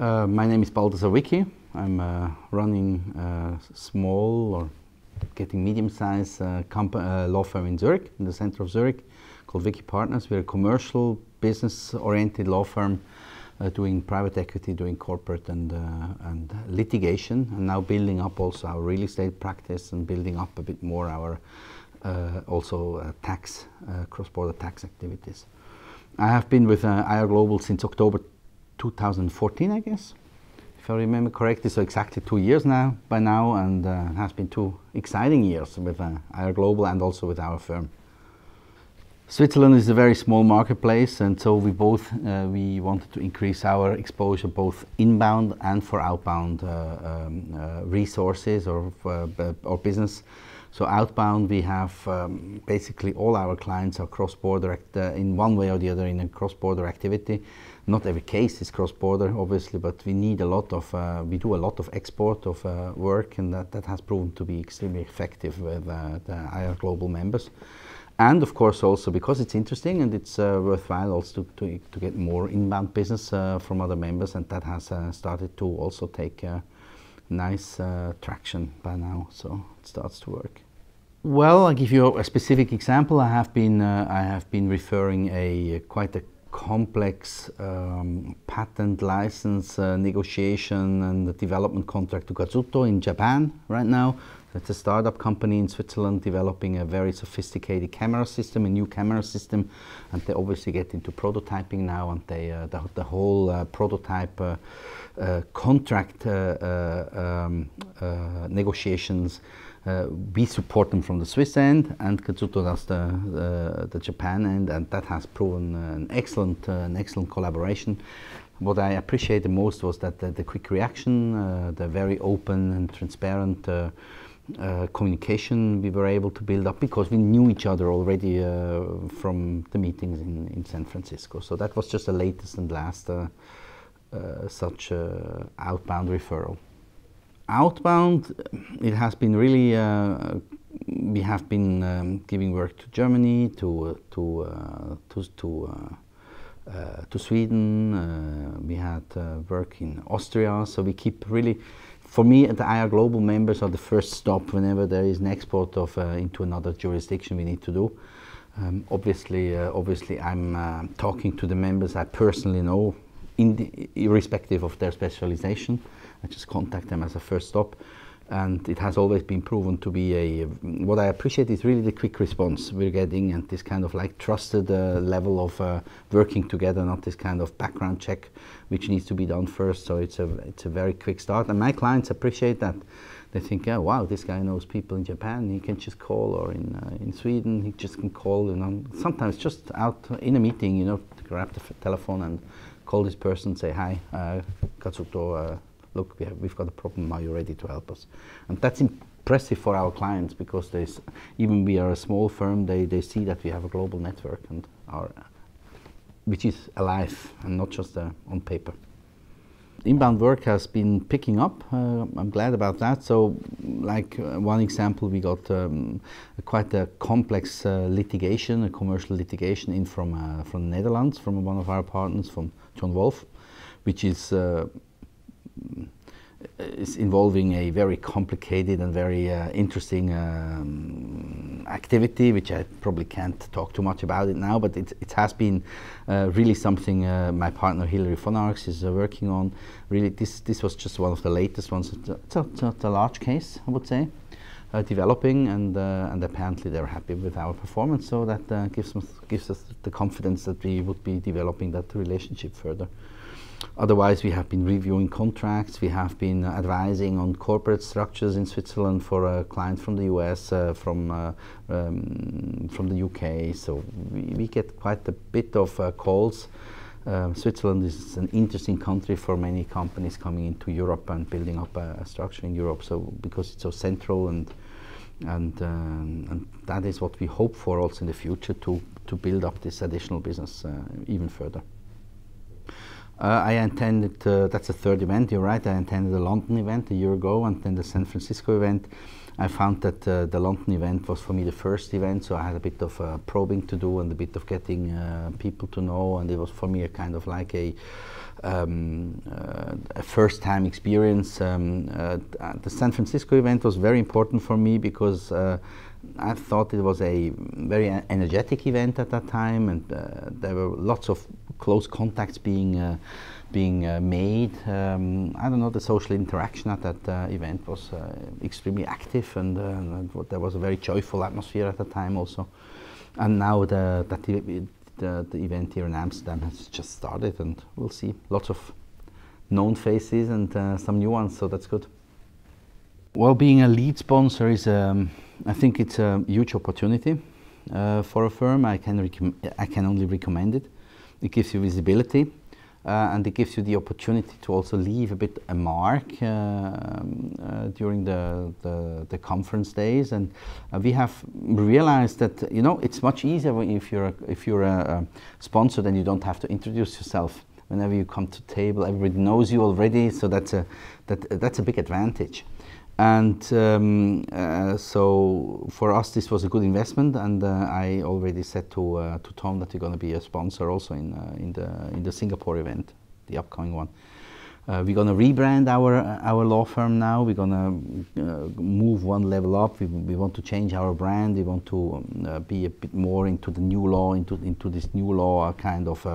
My name is Balthasar Wicki. I'm running a small or getting medium-sized law firm in Zurich, in the center of Zurich, called Wicki Partners. We're a commercial, business-oriented law firm doing private equity, doing corporate and litigation, and now building up also our real estate practice and building up a bit more our tax, cross-border tax activities. I have been with IR Global since October 2014, I guess, if I remember correctly, so exactly 2 years now, and it has been 2 exciting years with IR Global and also with our firm. Switzerland is a very small marketplace, and so we wanted to increase our exposure both inbound and for outbound resources or business. So outbound, we have basically all our clients are cross-border in one way or the other in a cross-border activity. Not every case is cross-border, obviously, but we need a lot of we do a lot of export of work, and that has proven to be extremely effective with the IR Global members. And of course also because it's interesting and it's worthwhile also to get more inbound business from other members, and that has started to also take nice traction by now, so it starts to work. Well, I'll give you a specific example. I have been referring quite a complex patent license negotiation and development contract to Kazuto in Japan right now. It's a startup company in Switzerland developing a very sophisticated camera system, a new camera system, and they obviously get into prototyping now, and they the whole prototype contract negotiations, we support them from the Swiss end, and Kazuto does the Japan end, and that has proven an excellent collaboration. What I appreciate the most was that the quick reaction, the very open and transparent communication we were able to build up, because we knew each other already from the meetings in San Francisco. So that was just the latest and last such outbound referral. Outbound, it has been really, we have been giving work to Germany, to Sweden, we had work in Austria, so we keep really, for me, the IR Global members are the first stop whenever there is an export of into another jurisdiction we need to do. Obviously, I'm talking to the members I personally know, irrespective of their specialization. I just contact them as a first stop, and it has always been proven to be what I appreciate is really the quick response we're getting, and this kind of like trusted level of working together, not this kind of background check which needs to be done first. So it's a very quick start, and my clients appreciate that. They think, yeah, wow, this guy knows people in Japan, he can just call, or in Sweden, he just can call, you know, sometimes just out in a meeting, you know, to grab the telephone and call this person, say, hi, Kazuto, look, we've got a problem, are you ready to help us? And that's impressive for our clients, because even we are a small firm, they see that we have a global network, and which is alive and not just on paper. Inbound work has been picking up. I'm glad about that. So, like one example, we got quite a complex litigation, a commercial litigation in from the Netherlands, from one of our partners, from John Wolf, which is involving a very complicated and very interesting activity, which I probably can't talk too much about it now, but it has been really something my partner Hilary von Arx is working on. Really, this was just one of the latest ones. It's a large case, I would say, developing, and apparently they're happy with our performance, so that gives us the confidence that we would be developing that relationship further. Otherwise, we have been reviewing contracts, we have been advising on corporate structures in Switzerland for a client from the US, from the UK, so we get quite a bit of calls. Switzerland is an interesting country for many companies coming into Europe and building up a structure in Europe, so because it's so central, and that is what we hope for also in the future, to build up this additional business even further. I attended, that's the third event, you're right, I attended the London event a year ago and then the San Francisco event. I found that the London event was for me the first event, so I had a bit of probing to do and a bit of getting people to know, and it was for me a kind of like a first time experience. The San Francisco event was very important for me because I thought it was a very energetic event at that time, and there were lots of close contacts being made. I don't know, the social interaction at that event was extremely active, and there was a very joyful atmosphere at the time also. And now the event here in Amsterdam has just started, and we'll see lots of known faces and some new ones, so that's good. Well, being a lead sponsor is, I think it's a huge opportunity for a firm. I can only recommend it. It gives you visibility, and it gives you the opportunity to also leave a bit a mark during the conference days. And we have realized that it's much easier if you're a sponsor, then you don't have to introduce yourself. Whenever you come to table, everybody knows you already, so that's a big advantage. And so for us, this was a good investment, and I already said to Tom that you're going to be a sponsor also in the Singapore event, the upcoming one. We're going to rebrand our law firm now. We're going to move one level up. We want to change our brand. We want to be a bit more into the new law, into this new law kind of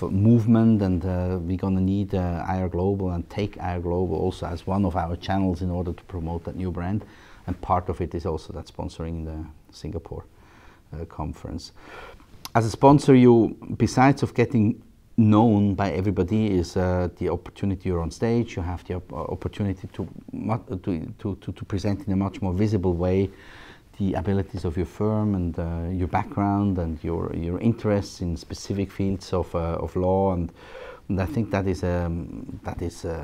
movement. And we're going to need IR Global and take IR Global also as one of our channels in order to promote that new brand. And part of it is also that sponsoring the Singapore conference. As a sponsor, you, besides of getting known by everybody, is the opportunity you're on stage. You have the opportunity to present in a much more visible way the abilities of your firm and your background and your interests in specific fields of law, and I think that is a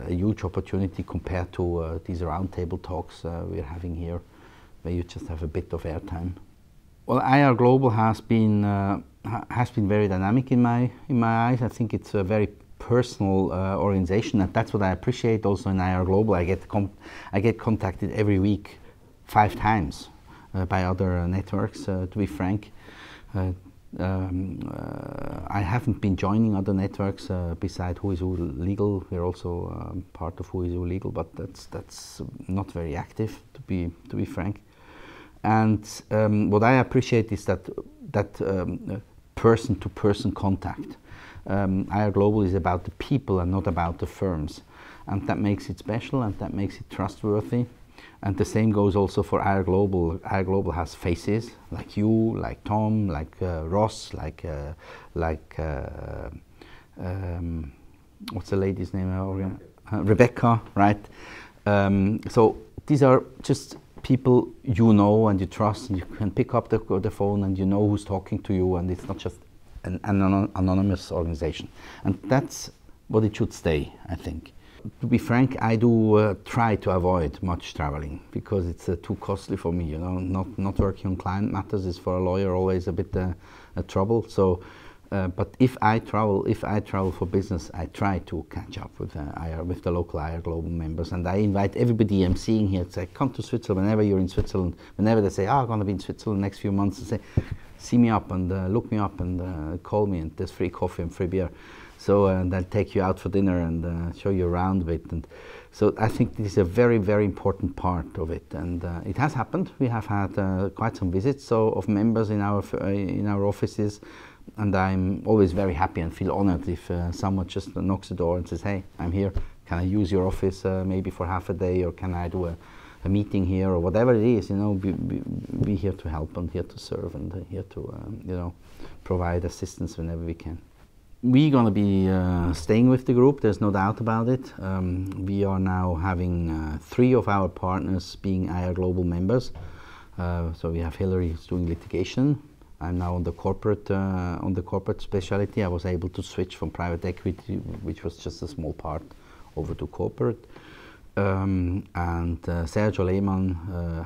huge opportunity compared to these roundtable talks we're having here, where you just have a bit of airtime. Well, IR Global has been very dynamic in my eyes. I think it's a very personal organization, and that's what I appreciate also in IR Global. I get contacted every week 5 times by other networks. To be frank, I haven't been joining other networks beside Who is Who Legal. We're also part of Who is Who Legal, but that's not very active, to be frank. And what I appreciate is that person-to-person contact. IR Global is about the people and not about the firms, and that makes it special and that makes it trustworthy. And the same goes also for IR Global. IR Global has faces like you, like Tom, like Ross, like what's the lady's name? Rebecca, right? So these are just people you know and you trust, and you can pick up the phone and you know who's talking to you, and it's not just an anonymous organization. And that's what it should stay, I think. To be frank, I do try to avoid much traveling because it's too costly for me. Not working on client matters is for a lawyer always a bit a trouble. So, but if I travel for business, I try to catch up with the local IR Global members, and I invite everybody I'm seeing here to say, come to Switzerland whenever you're in Switzerland. Whenever they say, I'm going to be in Switzerland next few months, I say, see me up and look me up and call me, and there's free coffee and free beer. So they'll take you out for dinner and show you around a bit. And so I think this is a very, very important part of it, and it has happened. We have had quite some visits of members in our offices. And I'm always very happy and feel honored if someone just knocks the door and says, hey, I'm here, can I use your office maybe for half a day, or can I do a meeting here, or whatever it is, we're here to help and here to serve and here to provide assistance whenever we can. We're going to be staying with the group, there's no doubt about it. We are now having 3 of our partners being IR Global members. So we have Hillary who's doing litigation. I'm now on the corporate specialty. I was able to switch from private equity, which was just a small part, over to corporate. And Sergio Lehmann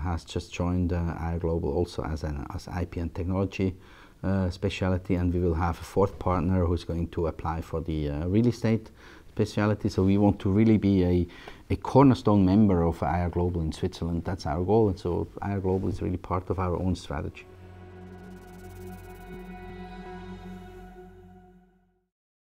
has just joined IR Global also as IP and technology specialty, and we will have a fourth partner who's going to apply for the real estate specialty. So we want to really be a cornerstone member of IR Global in Switzerland. That's our goal, and so IR Global is really part of our own strategy.